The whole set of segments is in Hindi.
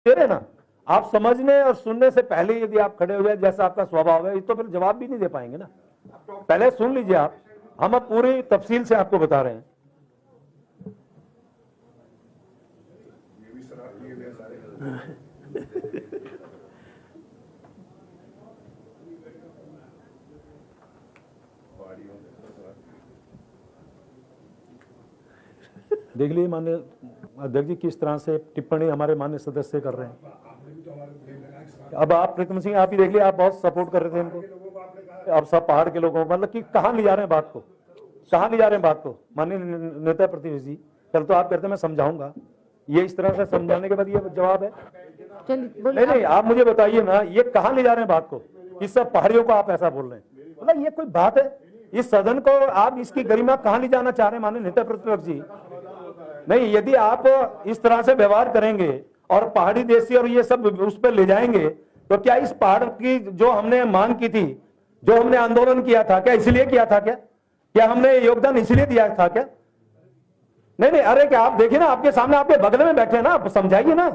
दे रहे ना, आप समझने और सुनने से पहले यदि आप खड़े हुए जैसा आपका स्वभाव है तो फिर जवाब भी नहीं दे पाएंगे ना। पहले सुन लीजिए आप, हम अब पूरी तफसील से आपको बता रहे हैं। देख लीजिए माननीय अध्यक्ष जी किस तरह से टिप्पणी हमारे माननीय सदस्य कर रहे हैं। अब आप प्रीतम सिंह आप ही देख लीजिए, आप बहुत सपोर्ट कर रहे थे इनको, अब सब पहाड़ के लोगों मतलब कि कहाँ ले जा रहे हैं बात को, कहाँ ले जा रहे हैं बात को। माननीय नेता प्रतिनिधि जी कल तो आप कहते मैं समझाऊंगा, ये इस तरह से समझाने के बाद ये जवाब है। नहीं नहीं आप मुझे बताइए ना, ये कहाँ ले जा रहे हैं बात को, इस सब पहाड़ियों को आप ऐसा बोल रहे हैं, मतलब ये कोई बात है? इस सदन को आप इसकी गरिमा कहाँ ले जाना चाह रहे हैं माननीय नेता प्रतिपक्ष जी? नहीं, यदि आप इस तरह से व्यवहार करेंगे और पहाड़ी देशी और ये सब उस पर ले जाएंगे तो क्या इस पहाड़ की जो हमने मांग की थी, जो हमने आंदोलन किया था, क्या इसलिए किया था? क्या हमने योगदान इसलिए दिया था क्या? नहीं नहीं, अरे क्या आप देखिए ना, आपके सामने आपके बगल में बैठे ना, आप समझाइए ना।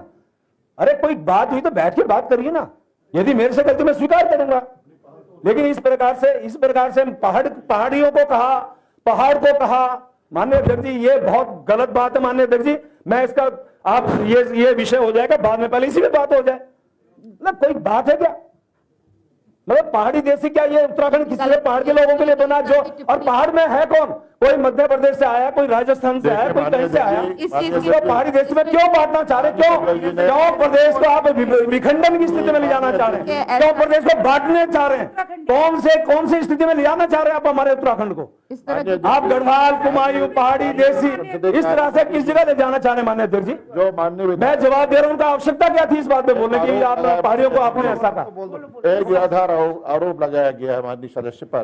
अरे कोई बात हुई तो बैठ के बात करिए ना, यदि मेरे से गलती मैं स्वीकार करूंगा, लेकिन इस प्रकार से पहाड़ियों को कहा, पहाड़ को कहा, माननीय अध्यक्ष जी ये बहुत गलत बात है। माननीय अध्यक्ष जी मैं इसका आप ये विषय हो जाएगा बाद में, पहले इसी में बात हो जाए ना, कोई बात है क्या? मतलब पहाड़ी देशी क्या ये उत्तराखंड किसी पहाड़ के लोगों के लिए बना जो, और पहाड़ में है कौन? कोई मध्य प्रदेश से आया, कोई राजस्थान से आया, कोई कहीं से आया, इसको पहाड़ी देश में क्यों बांटना चाह रहे? क्यों प्रदेश को आप विखंडन की स्थिति में ले जाना चाह रहे हैं? क्यों प्रदेश को बांटने चाह रहे हैं? कौन सी स्थिति में ले जाना चाह रहे हैं आप हमारे उत्तराखंड को? आप गढ़वाल, कुमायूं, पहाड़ी देशी इस तरह से किस जगह ले जाना चाह रहे हैं माननीय अध्यक्ष जी? जो माननीय मैं जवाब दे रहा हूँ, उनका आवश्यकता क्या थी इस बात में बोलने की? आप पहाड़ियों को आपने ऐसा कहा, एक निराधार आरोप लगाया गया है माननीय सदस्य पर,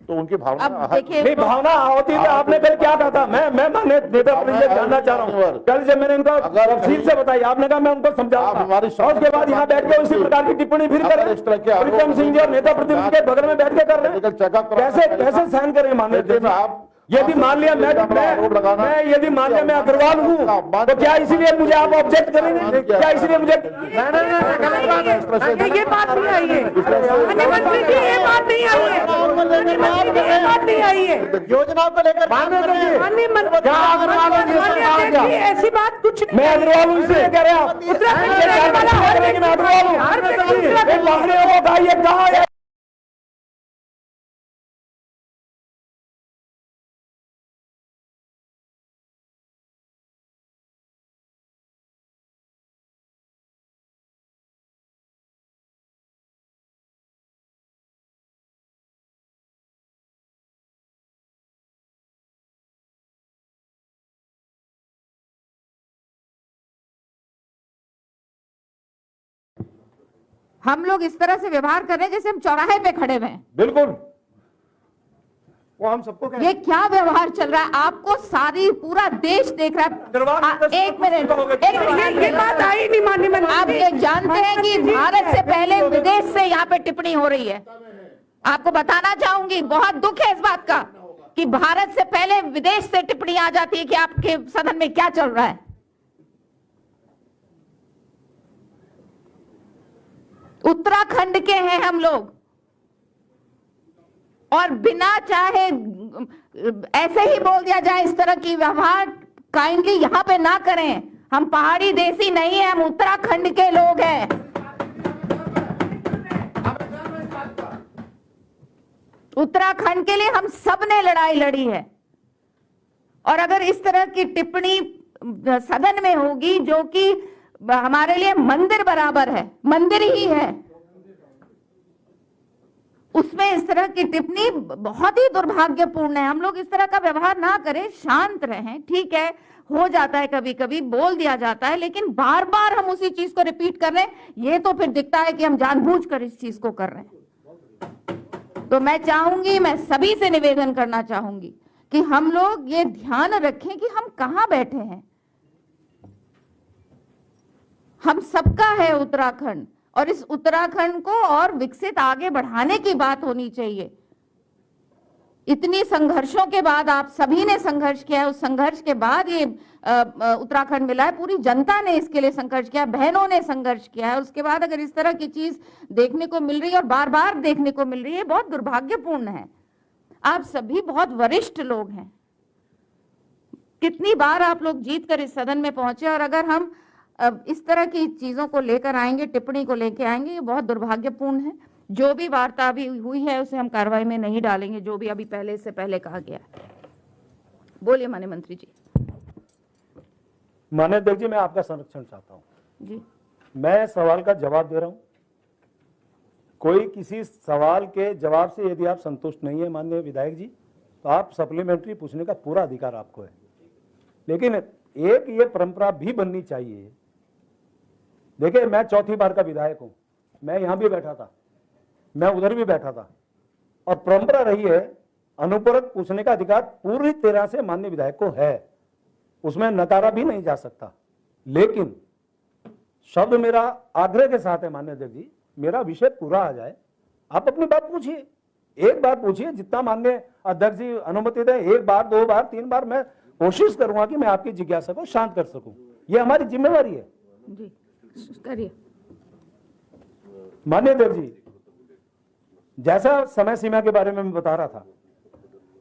तो उनकी भावना नहीं, भावना होती है। आपने कल क्या कहा था? मैं माननीय नेता प्रतिनिधि जानना चाह रहा हूँ, कल जब मैंने उनको तफसील से बताई, आपने कहा मैं उनको समझाऊंगा, उसके बाद यहाँ बैठ के उसी प्रकार की टिप्पणी फिर करें। प्रीतम सिंह जी और नेता प्रतिनिधि के बगल में बैठ के कर रहे हैं, कैसे सहन करें माननीय? यदि मान लिया मैं यदि मान लिया मैं अग्रवाल हूँ तो क्या इसीलिए मुझे आप ऑब्जेक्ट करेंगे? क्या इसीलिए मुझे? ये बात नहीं आई है मंत्री जी, ये बात नहीं आई है, ये बात नहीं आई है योजनाओं को लेकर। ऐसी बात कुछ नहीं। मैं अग्रवाल हूँ इसलिए कह रहे हैं आप? मैं अग्रवाल हूँ। हम लोग इस तरह से व्यवहार कर रहे हैं जैसे हम चौराहे पे खड़े हुए हैं। बिल्कुल, वो हम सबको ये क्या व्यवहार चल रहा है? आपको पूरा देश देख रहा है। एक मिनट, ये बात आई नहीं माननीय। आप ये जानते हैं कि भारत से पहले विदेश से यहाँ पे टिप्पणी हो रही है। आपको बताना चाहूंगी, बहुत दुख है इस बात का कि भारत से पहले विदेश से टिप्पणी आ जाती है कि आपके सदन में क्या चल रहा है। उत्तराखंड के हैं हम लोग, और बिना चाहे ऐसे ही बोल दिया जाए इस तरह की व्यवहार काइंडली यहाँ पे ना करें। हम पहाड़ी देसी नहीं है, हम उत्तराखंड के लोग हैं। उत्तराखंड के लिए हम सब ने लड़ाई लड़ी है, और अगर इस तरह की टिप्पणी सदन में होगी जो कि हमारे लिए मंदिर बराबर है, मंदिर ही है, उसमें इस तरह की टिप्पणी बहुत ही दुर्भाग्यपूर्ण है। हम लोग इस तरह का व्यवहार ना करें, शांत रहें। ठीक है, हो जाता है, कभी कभी बोल दिया जाता है, लेकिन बार बार हम उसी चीज को रिपीट कर रहे हैं, ये तो फिर दिखता है कि हम जानबूझकर इस चीज को कर रहे हैं। तो मैं चाहूंगी, मैं सभी से निवेदन करना चाहूंगी कि हम लोग ये ध्यान रखें कि हम कहां बैठे हैं। हम सबका है उत्तराखंड, और इस उत्तराखंड को और विकसित आगे बढ़ाने की बात होनी चाहिए। इतनी संघर्षों के बाद आप सभी ने संघर्ष किया है, उस संघर्ष के बाद ये उत्तराखंड मिला है, पूरी जनता ने इसके लिए संघर्ष किया, बहनों ने संघर्ष किया है, उसके बाद अगर इस तरह की चीज देखने को मिल रही है और बार बार देखने को मिल रही है, बहुत दुर्भाग्यपूर्ण है। आप सभी बहुत वरिष्ठ लोग हैं, कितनी बार आप लोग जीत कर इस सदन में पहुंचे, और अगर हम इस तरह की चीजों को लेकर आएंगे, टिप्पणी को लेकर आएंगे, ये बहुत दुर्भाग्यपूर्ण है। जो भी वार्ता अभी हुई है उसे हम कार्रवाई में नहीं डालेंगे, जो भी अभी पहले से पहले कहा गया है। बोलिए माननीय मंत्री जी। माननीय अध्यक्ष जी, मैं आपका संरक्षण चाहता हूं जी, मैं सवाल का जवाब दे रहा हूं। कोई किसी सवाल के जवाब से यदि आप संतुष्ट नहीं है माननीय विधायक जी, तो आप सप्लीमेंट्री पूछने का पूरा अधिकार आपको है, लेकिन एक ये परंपरा भी बननी चाहिए। देखिए, मैं चौथी बार का विधायक हूं, मैं यहां भी बैठा था, मैं उधर भी बैठा था, और परंपरा रही है अनुपूरक पूछने का अधिकार पूरी तरह से माननीय विधायक को है, उसमें नकारा भी नहीं जा सकता। लेकिन शब्द मेरा आग्रह के साथ है माननीय अध्यक्ष जी, मेरा विषय पूरा आ जाए, आप अपनी बात पूछिए, एक बार पूछिए, जितना माननीय अध्यक्ष जी अनुमति दें, एक बार, दो बार, तीन बार, मैं कोशिश करूंगा कि मैं आपकी जिज्ञासा को शांत कर सकूं। यह हमारी जिम्मेवारी है। जी करिए। माननीय अध्यक्ष जी, जैसा समय सीमा के बारे में मैं बता रहा था,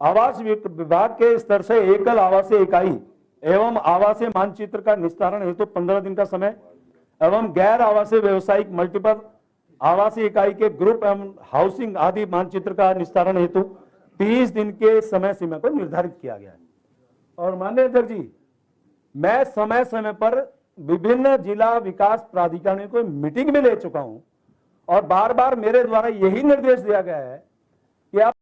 आवास विभाग के स्तर से एकल आवासीय इकाई एवं आवासीय मानचित्र का निस्तारण हेतु 15 दिन का समय एवं गैर आवासीय व्यवसायिक मल्टीपल आवासीय इकाई के ग्रुप एवं हाउसिंग आदि मानचित्र का निस्तारण हेतु 30 दिन के समय सीमा को निर्धारित किया गया है। और माननीय अध्यक्ष जी, मैं समय समय पर विभिन्न जिला विकास प्राधिकारियों को मीटिंग में ले चुका हूं, और बार बार मेरे द्वारा यही निर्देश दिया गया है कि आप